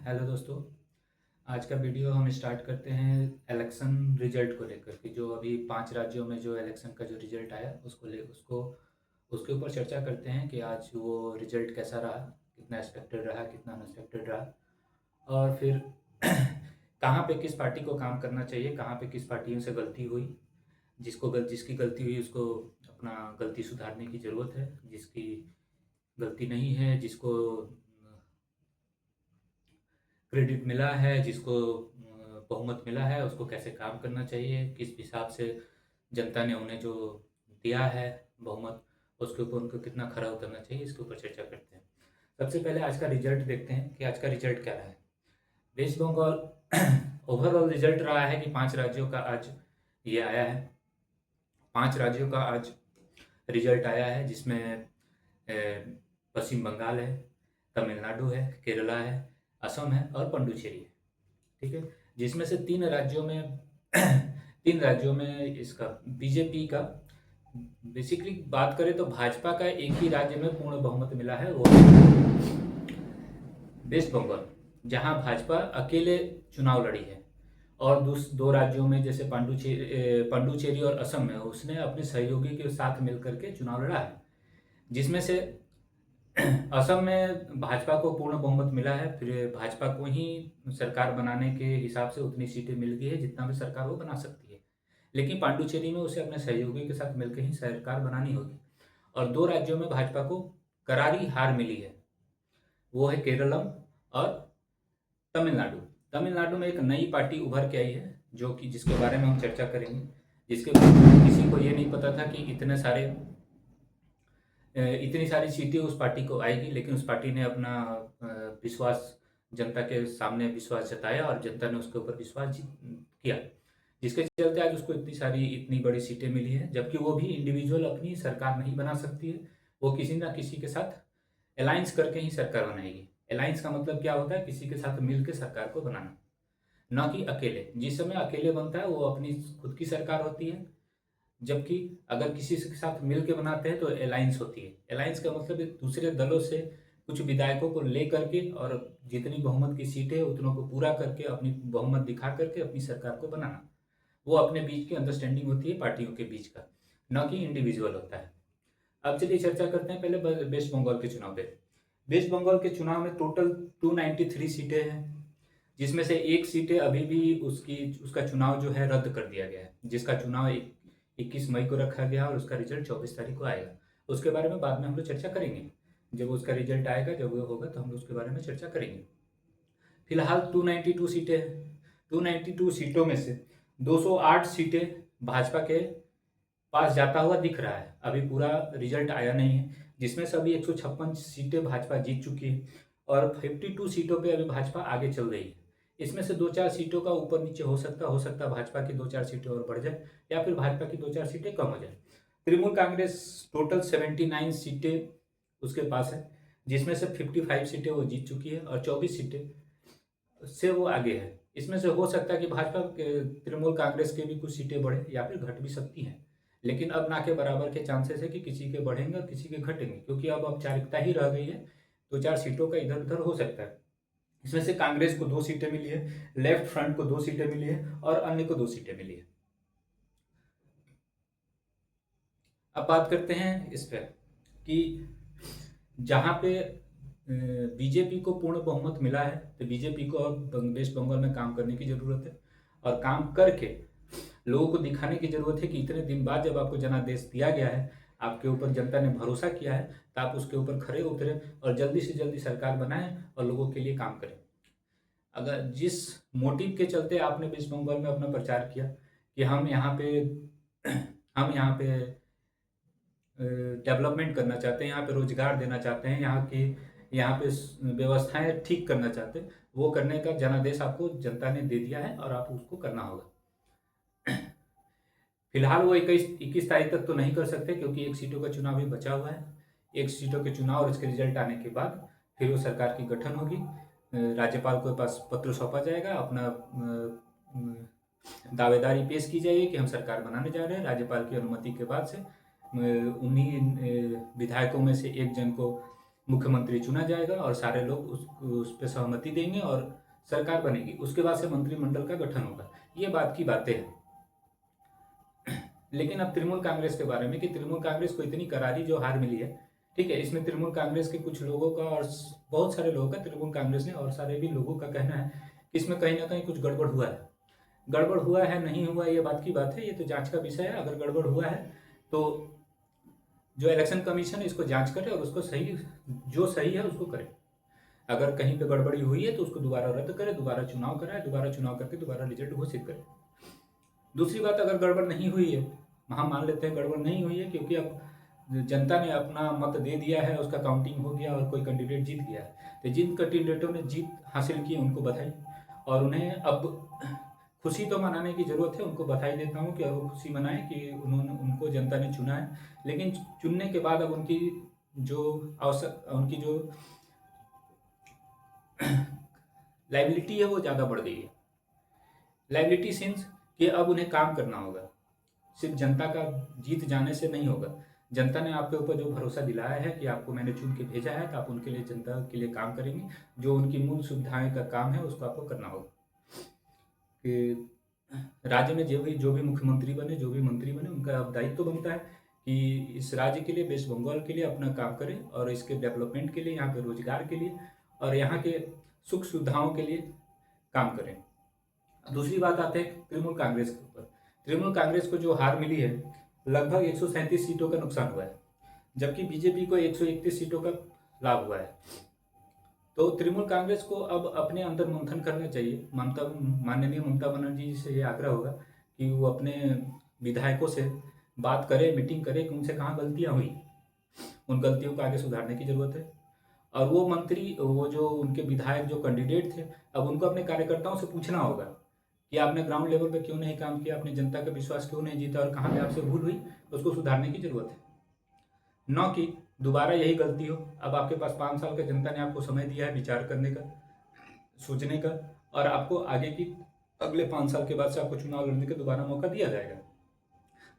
Hello दोस्तों। आज का वीडियो हम स्टार्ट करते हैं इलेक्शन रिजल्ट को लेकर के। जो अभी 5 राज्यों में जो इलेक्शन का जो रिजल्ट आया उसको उसके ऊपर चर्चा करते हैं कि आज वो रिजल्ट कैसा रहा, कितना एक्सपेक्टेड रहा, कितना अनएक्सपेक्टेड रहा, और फिर कहाँ पे किस पार्टी को काम करना चाहिए, कहाँ पे किस पार्टियों से गलती हुई, जिसकी गलती हुई उसको अपना गलती सुधारने की ज़रूरत है, जिसकी गलती नहीं है, जिसको क्रेडिट मिला है, जिसको बहुमत मिला है, उसको कैसे काम करना चाहिए, किस हिसाब से जनता ने उन्हें जो दिया है बहुमत, उसके ऊपर उनको कितना खरा उतरना चाहिए, इसके ऊपर चर्चा करते हैं। सबसे पहले आज का रिजल्ट देखते हैं कि आज का रिजल्ट क्या रहा है। वेस्ट बंगाल ओवरऑल रिजल्ट रहा है कि 5 राज्यों का आज ये आया है। 5 राज्यों का आज रिजल्ट आया है, जिसमें पश्चिम बंगाल है, तमिलनाडु है, केरला है, असम है और पुडुचेरी है। ठीक है, जिसमें से 3 राज्यों में 3 राज्यों में इसका बीजेपी का, बेसिकली बात करें तो भाजपा का एक ही राज्य में पूर्ण बहुमत मिला है, वो वेस्ट बंगाल, जहां भाजपा अकेले चुनाव लड़ी है। और 2 राज्यों में जैसे पांडुचेरी और असम में उसने अपने सहयोगी के साथ मिलकर के चुनाव लड़ा है, जिसमें से असम में भाजपा को पूर्ण बहुमत मिला है। फिर भाजपा को ही सरकार बनाने के हिसाब से उतनी सीटें मिल गई है जितना भी सरकार वो बना सकती है, लेकिन पांडुचेरी में उसे अपने सहयोगी के साथ मिलकर ही सरकार बनानी होगी। और 2 राज्यों में भाजपा को करारी हार मिली है, वो है केरलम और तमिलनाडु। तमिलनाडु में एक नई पार्टी उभर के आई है, जो कि जिसके बारे में हम चर्चा करेंगे। जिसके किसी को ये नहीं पता था कि इतनी सारी सीटें उस पार्टी को आएगी, लेकिन उस पार्टी ने अपना विश्वास, जनता के सामने विश्वास जताया और जनता ने उसके ऊपर विश्वास किया, जिसके चलते आज उसको इतनी बड़ी सीटें मिली हैं। जबकि वो भी इंडिविजुअल अपनी सरकार नहीं बना सकती है, वो किसी ना किसी के साथ अलायंस करके ही सरकार बनाएगी। अलायंस का मतलब क्या होता है? किसी के साथ मिल के सरकार को बनाना, ना कि अकेले। जिस समय अकेले बनता है वो अपनी खुद की सरकार होती है, जबकि अगर किसी के साथ मिल के बनाते हैं तो अलायंस होती है। अलायंस का मतलब दूसरे दलों से कुछ विधायकों को ले करके और जितनी बहुमत की सीटें उतनों को पूरा करके अपनी बहुमत दिखा करके अपनी सरकार को बनाना, वो अपने बीच की अंडरस्टैंडिंग होती है पार्टियों के बीच का, न कि इंडिविजुअल होता है। अब चलिए चर्चा करते हैं पहले वेस्ट बंगाल के चुनाव पे। वेस्ट बंगाल के चुनाव में टोटल 293 सीटें हैं, जिसमें से एक सीटें अभी भी उसका चुनाव जो है रद्द कर दिया गया है, जिसका चुनाव 21 मई को रखा गया और उसका रिजल्ट 24 तारीख को आएगा। उसके बारे में बाद में हम लोग चर्चा करेंगे, जब उसका रिजल्ट आएगा, जब वो होगा तो हम लोग उसके बारे में चर्चा करेंगे। फिलहाल 292 सीटें हैं। 292 सीटों में से 208 सीटें भाजपा के पास जाता हुआ दिख रहा है। अभी पूरा रिजल्ट आया नहीं है, जिसमें से अभी 156 सीटें भाजपा जीत चुकी है और 52 सीटों पे अभी भाजपा आगे चल रही है। इसमें से 2-4 सीटों का ऊपर नीचे हो सकता भाजपा की 2-4 सीटें और बढ़ जाए, या फिर भाजपा की 2-4 सीटें कम हो जाए। तृणमूल कांग्रेस टोटल 79 सीटें उसके पास है, जिसमें से 55 सीटें वो जीत चुकी है और 24 सीटें से वो आगे है। इसमें से हो सकता है कि भाजपा के तृणमूल कांग्रेस के भी कुछ सीटें बढ़े या फिर घट भी सकती हैं, लेकिन अब ना के बराबर के चांसेस है कि किसी के बढ़ेंगे और किसी के घटेंगे, क्योंकि अब औपचारिकता ही रह गई है। 2-4 सीटों का इधर उधर हो सकता है। इसमें से कांग्रेस को 2 सीटें मिली है, लेफ्ट फ्रंट को 2 सीटें मिली है और अन्य को 2 सीटें मिली है। अब बात करते हैं इस पर कि जहाँ पे बीजेपी को पूर्ण बहुमत मिला है, तो बीजेपी को अब वेस्ट बंगाल में काम करने की ज़रूरत है, और काम करके लोगों को दिखाने की ज़रूरत है कि इतने दिन बाद जब आपको जनादेश दिया गया है, आपके ऊपर जनता ने भरोसा किया है, तो आप उसके ऊपर खरे उतरे और जल्दी से जल्दी सरकार बनाएं और लोगों के लिए काम करें। अगर जिस मोटिव के चलते आपने वेस्ट बंगाल में अपना प्रचार किया कि हम यहाँ पे डेवलपमेंट करना चाहते हैं, यहाँ पे रोजगार देना चाहते हैं, यहाँ पे व्यवस्थाएं ठीक करना चाहते हैं, वो करने का जनादेश आपको जनता ने दे दिया है और आप उसको करना होगा। फिलहाल वो 21 तारीख तक तो नहीं कर सकते, क्योंकि एक सीटों का चुनाव भी बचा हुआ है। एक सीटों के चुनाव और इसके रिजल्ट आने के बाद फिर वो सरकार की गठन होगी, राज्यपाल के पास पत्र सौंपा जाएगा, अपना दावेदारी पेश की जाएगी कि हम सरकार बनाने जा रहे हैं। राज्यपाल की अनुमति के बाद से उन्हीं विधायकों में से एक जन को मुख्यमंत्री चुना जाएगा और सारे लोग उस पर सहमति देंगे और सरकार बनेगी। उसके बाद से मंत्रिमंडल का गठन होगा। ये बात की बातें हैं। लेकिन अब तृणमूल कांग्रेस के बारे में कि तृणमूल कांग्रेस को इतनी करारी जो हार मिली है, ठीक है, इसमें तृणमूल कांग्रेस के कुछ लोगों का और बहुत सारे लोगों का, तृणमूल कांग्रेस ने और सारे भी लोगों का कहना है कि इसमें कहीं ना कहीं कुछ गड़बड़ हुआ है। गड़बड़ हुआ है नहीं हुआ ये बात की बात है, ये तो जांच का विषय है। अगर गड़बड़ हुआ है तो जो इलेक्शन कमीशन है इसको जांच करे और उसको सही, जो सही है उसको करे। अगर कहीं पे गड़बड़ी हुई है तो उसको दोबारा रद्द करे, दोबारा चुनाव कराए, दोबारा चुनाव करके दोबारा रिजल्ट घोषित करे। दूसरी बात, अगर गड़बड़ नहीं हुई है, हम मान लेते हैं गड़बड़ नहीं हुई है क्योंकि अब जनता ने अपना मत दे दिया है, उसका काउंटिंग हो गया और कोई कैंडिडेट जीत गया है, तो जिन कैंडिडेटों ने जीत हासिल की उनको बधाई, और उन्हें अब खुशी तो मनाने की ज़रूरत है। उनको बधाई देता हूँ कि अब वो खुशी मनाएं कि उनको जनता ने चुना है। लेकिन चुनने के बाद अब उनकी जो लाइबिलिटी है वो ज़्यादा बढ़ गई है। लाइबिलिटी सिंस कि अब उन्हें काम करना होगा, सिर्फ जनता का जीत जाने से नहीं होगा। जनता ने आपके ऊपर जो भरोसा दिलाया है कि आपको मैंने चुन के भेजा है तो आप उनके लिए, जनता के लिए काम करेंगे। जो उनकी मूल सुविधाएं का काम है उसको आपको करना होगा। कि राज्य में जो भी मुख्यमंत्री बने, जो भी मंत्री बने, उनका अब दायित्व बनता है कि इस राज्य के लिए, वेस्ट बंगाल के लिए अपना काम करें और इसके डेवलपमेंट के लिए, यहाँ के रोजगार के लिए और यहाँ के सुख सुविधाओं के लिए काम करें। दूसरी बात आते हैं तृणमूल कांग्रेस के ऊपर। तृणमूल कांग्रेस को जो हार मिली है, लगभग 137 सीटों का नुकसान हुआ है, जबकि बीजेपी को 131 सीटों का लाभ हुआ है। तो तृणमूल कांग्रेस को अब अपने अंदर मंथन करना चाहिए। माननीय ममता बनर्जी जी से ये आग्रह होगा कि वो अपने विधायकों से बात करे, मीटिंग करे कि उनसे कहाँ गलतियाँ हुई, उन गलतियों को आगे सुधारने की जरूरत है। और वो मंत्री, वो जो उनके विधायक जो कैंडिडेट थे, अब उनको अपने कार्यकर्ताओं से पूछना होगा कि आपने ग्राउंड लेवल पे क्यों नहीं काम किया, आपने जनता का विश्वास क्यों नहीं जीता और कहाँ पे आपसे भूल हुई, उसको सुधारने की जरूरत है। न कि दोबारा यही गलती हो। अब आपके पास 5 साल का जनता ने आपको समय दिया है विचार करने का, सोचने का, और आपको आगे की अगले 5 साल के बाद से आपको चुनाव लड़ने का दोबारा मौका दिया जाएगा,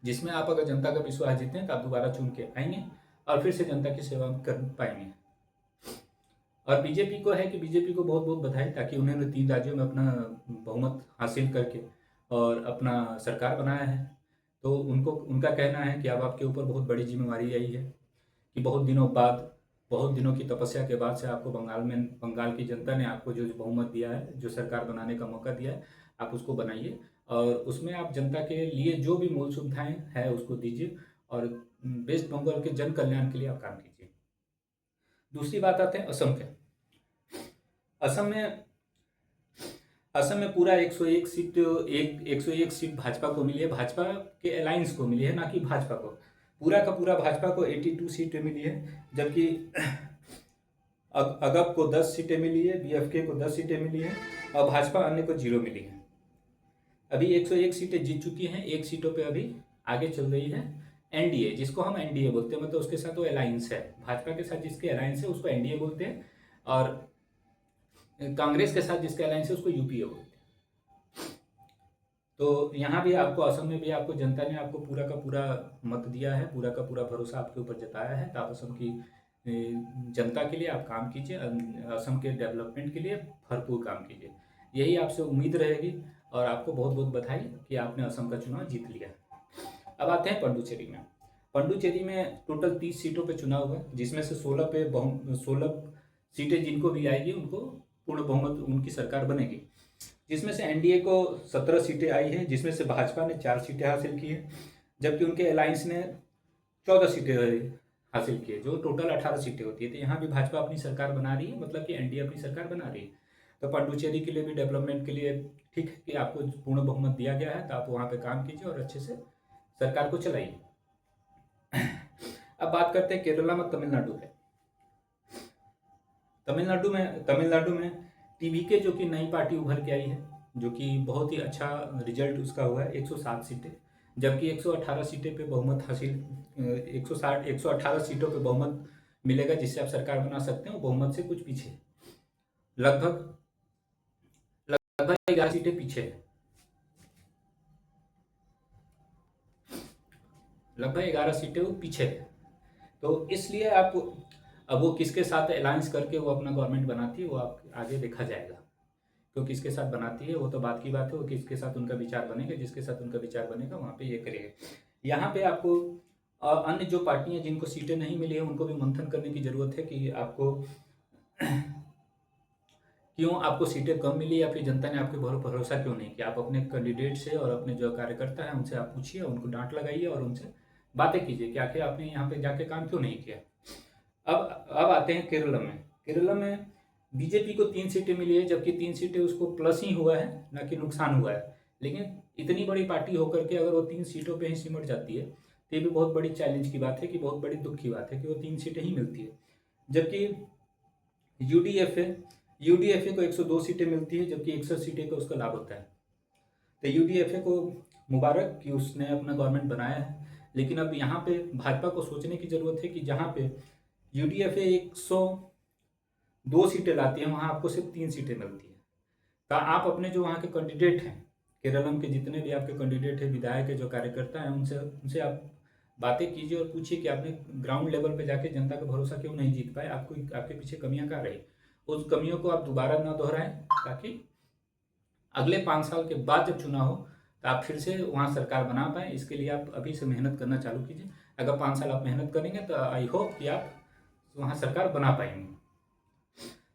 जिसमें आप अगर जनता का विश्वास जीते हैं तो आप दोबारा चुन के आएंगे और फिर से जनता की सेवा कर पाएंगे। और बीजेपी को है कि बीजेपी को बहुत बहुत बधाई, ताकि उन्होंने 3 राज्यों में अपना बहुमत हासिल करके और अपना सरकार बनाया है। तो उनको, उनका कहना है कि अब आपके ऊपर बहुत बड़ी जिम्मेवारी आई है कि बहुत दिनों बाद, बहुत दिनों की तपस्या के बाद से आपको बंगाल की जनता ने आपको जो बहुमत दिया है, जो सरकार बनाने का मौका दिया है, आप उसको बनाइए और उसमें आप जनता के लिए जो भी मूल सुविधाएं है उसको दीजिए और वेस्ट बंगाल के जन कल्याण के लिए आप काम कीजिए। दूसरी बात आते हैं असम के। असम में पूरा 101 सीट, 101 सीट भाजपा को मिली है। भाजपा के अलायंस को मिली है, ना कि भाजपा को। पूरा का पूरा भाजपा को 82 सीटें मिली है, जबकि अगप को 10 सीटें मिली है, बीएफके को 10 सीटें मिली है और भाजपा अन्य को 0 मिली है। अभी 101 सीटें जीत चुकी हैं। 1 सीटों पे अभी आगे चल रही है एनडीए, जिसको हम एनडीए बोलते हैं, मतलब उसके साथ वो अलायंस है। भाजपा के साथ जिसके अलायंस है उसको एनडीए बोलते हैं और कांग्रेस के साथ जिसके अलायंस है उसको यूपीए बोलते हैं। तो यहाँ भी आपको, असम में भी आपको जनता ने आपको पूरा का पूरा मत दिया है, पूरा का पूरा भरोसा आपके ऊपर जताया है। तो आप असम की जनता के लिए आप काम कीजिए, असम के डेवलपमेंट के लिए भरपूर काम कीजिए। यही आपसे उम्मीद रहेगी और आपको बहुत बहुत बधाई कि आपने असम का चुनाव जीत लिया। अब आते हैं पंडुचेरी में। पंडुचेरी में टोटल 30 सीटों पे चुनाव हुआ, जिसमें से 16 सीटें जिनको भी आएगी उनको पूर्ण बहुमत, उनकी सरकार बनेगी। जिसमें से एनडीए को 17 सीटें आई हैं, जिसमें से भाजपा ने 4 सीटें हासिल की हैं, जबकि उनके अलायंस ने 14 सीटें हासिल की है, जो टोटल 18 सीटें होती है। तो यहाँ भी भाजपा अपनी सरकार बना रही है, मतलब कि एनडीए अपनी सरकार बना रही है। तो पंडुचेरी के लिए भी डेवलपमेंट के लिए ठीक है कि आपको पूर्ण बहुमत दिया गया है, तो आप वहाँ पे काम कीजिए और अच्छे से सरकार को चलाइए। अब बात करते हैं केरला में तमिलनाडु है। तमिलनाडु में टीवीके जो कि नई पार्टी उभर के आई है, जो कि बहुत ही अच्छा रिजल्ट उसका हुआ है, 107 सीटें, जबकि 118 सीटें पे बहुमत हासिल, 118 सीटों पे बहुमत मिलेगा जिससे आप सरकार बना सकते हैं। बहुमत से कुछ पीछे, लगभग 11 सीटें पीछे है, लगभग 11 सीटें वो पीछे है। तो इसलिए आप अब वो किसके साथ अलायंस करके वो अपना गवर्नमेंट बनाती है वो आप आगे देखा जाएगा, क्योंकि किसके साथ बनाती है वो तो बात की बात है, वो किसके साथ उनका विचार बनेगा, जिसके साथ उनका विचार बनेगा वहाँ पे ये करेगा। यहाँ पे आपको अन्य जो पार्टियां जिनको सीटें नहीं मिली है उनको भी मंथन करने की ज़रूरत है कि आपको क्यों आपको सीटें कम मिली, या फिर जनता ने आपके भरोसा क्यों नहीं किया। आप अपने कैंडिडेट से और अपने जो कार्यकर्ता हैं उनसे आप पूछिए, उनको डांट लगाइए और उनसे बातें कीजिए कि आखिर आपने यहाँ पे जाके काम क्यों नहीं किया। अब आते हैं केरल में। केरल में बीजेपी को 3 सीटें मिली है, जबकि 3 सीटें उसको प्लस ही हुआ है, ना कि नुकसान हुआ है। लेकिन इतनी बड़ी पार्टी होकर के अगर वो 3 सीटों पे ही सिमट जाती है तो ये भी बहुत बड़ी चैलेंज की बात है, कि बहुत बड़ी दुख की बात है कि वो 3 सीटें ही मिलती है। जबकि यूडीएफए को 102 सीटें मिलती है, जबकि 61 सीटें का उसका लाभ होता है। तो यूडीएफए को मुबारक कि उसने अपना गवर्नमेंट बनाया है। लेकिन अब यहाँ पे भाजपा को सोचने की ज़रूरत है कि जहाँ पे यूडीएफए 102 सीटें लाती है वहाँ आपको सिर्फ 3 सीटें मिलती है। तो आप अपने जो वहाँ के कैंडिडेट हैं, केरलम के जितने भी आपके कैंडिडेट हैं, विधायक के जो कार्यकर्ता हैं, उनसे आप बातें कीजिए और पूछिए कि आपने ग्राउंड लेवल पे जाके जनता का भरोसा क्यों नहीं जीत पाए, आपको आपके पीछे कमियां क्या रही। उस कमियों को आप दोबारा ना दोहराएं, ताकि अगले 5 साल के बाद जब चुनाव हो तो आप फिर से वहाँ सरकार बना पाएँ। इसके लिए आप अभी से मेहनत करना चालू कीजिए। अगर 5 साल आप मेहनत करेंगे तो आई होप कि आप वहाँ सरकार बना पाएंगे।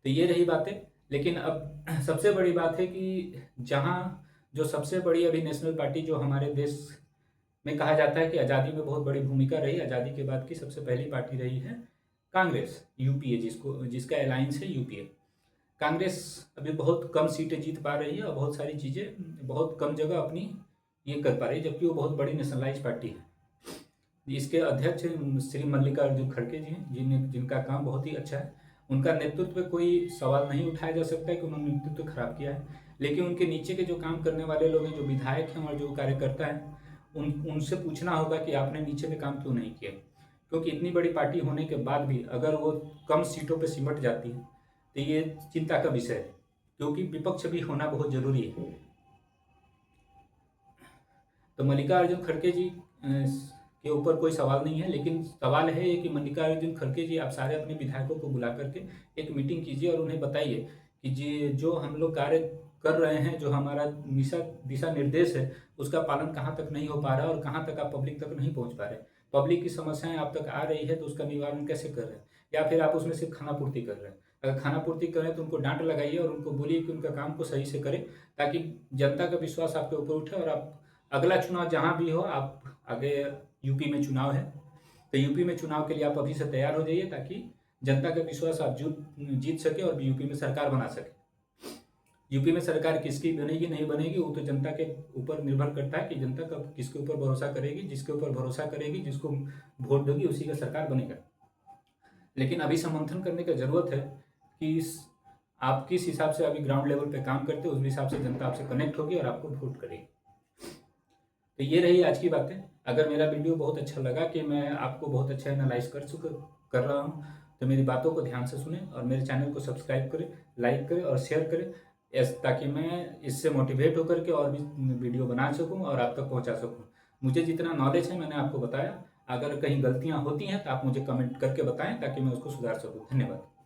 तो ये रही बातें। लेकिन अब सबसे बड़ी बात है कि जहाँ जो सबसे बड़ी अभी नेशनल पार्टी जो हमारे देश में कहा जाता है कि आज़ादी में बहुत बड़ी भूमिका रही, आज़ादी के बाद की सबसे पहली पार्टी रही है कांग्रेस, यूपीए, जिसका अलायंस है यूपीए। कांग्रेस अभी बहुत कम सीटें जीत पा रही है और बहुत सारी चीज़ें बहुत कम जगह अपनी ये कर पा रही है, जबकि वो बहुत बड़ी नेशनलाइज पार्टी है। इसके अध्यक्ष श्री मल्लिकार्जुन खड़गे जी हैं, जिनका काम बहुत ही अच्छा है। उनका नेतृत्व पे कोई सवाल नहीं उठाया जा सकता है कि उन्होंने नेतृत्व खराब किया है। लेकिन उनके नीचे के जो काम करने वाले लोग हैं, जो विधायक हैं और जो कार्यकर्ता हैं, उनसे पूछना होगा कि आपने नीचे में काम क्यों नहीं किया। क्योंकि इतनी बड़ी पार्टी होने के बाद भी अगर वो कम सीटों पर सिमट जाती है तो ये चिंता का विषय है, क्योंकि विपक्ष भी होना बहुत जरूरी है। तो मल्लिकार्जुन खड़गे जी के ऊपर कोई सवाल नहीं है, लेकिन सवाल है कि मल्लिकार्जुन खड़गे जी आप सारे अपने विधायकों को बुला करके एक मीटिंग कीजिए और उन्हें बताइए कि जी जो हम लोग कार्य कर रहे हैं, जो हमारा दिशा निर्देश है, उसका पालन कहाँ तक नहीं हो पा रहा है और कहाँ तक आप पब्लिक तक नहीं पहुँच पा रहे। पब्लिक की समस्याएं आप तक आ रही है तो उसका निवारण कैसे कर रहे हैं, या फिर आप उसमें सिर्फ खाना पूर्ति कर रहे हैं। अगर खाना पूर्ति करें तो उनको डांट लगाइए और उनको बोलिए कि उनका काम को सही से करें, ताकि जनता का विश्वास आपके ऊपर उठे और आप अगला चुनाव जहाँ भी हो, आप आगे यूपी में चुनाव है तो यूपी में चुनाव के लिए आप अभी से तैयार हो जाइए, ताकि जनता का विश्वास आप जीत सके और यूपी में सरकार बना सके। यूपी में सरकार किसकी बनेगी नहीं बनेगी वो तो जनता के ऊपर निर्भर करता है कि जनता कब किसके ऊपर भरोसा करेगी। जिसके ऊपर भरोसा करेगी, जिसको वोट देगी, उसी का सरकार बनेगा। लेकिन अभी समर्थन करने की जरूरत है कि आप किस हिसाब से अभी ग्राउंड लेवल पे काम करते हो, उस हिसाब से जनता आपसे कनेक्ट होगी और आपको वोट करेगी। तो ये रही आज की बातें। अगर मेरा वीडियो बहुत अच्छा लगा कि मैं आपको बहुत अच्छा एनालाइज कर रहा हूँ, तो मेरी बातों को ध्यान से सुने और मेरे चैनल को सब्सक्राइब करें, लाइक करें और शेयर करें, ताकि मैं इससे मोटिवेट होकर के और भी वीडियो बना सकूं और आप तक पहुंचा सकूं। मुझे जितना नॉलेज है मैंने आपको बताया। अगर कहीं गलतियां होती हैं तो आप मुझे कमेंट करके बताएं, ताकि मैं उसको सुधार सकूं। धन्यवाद।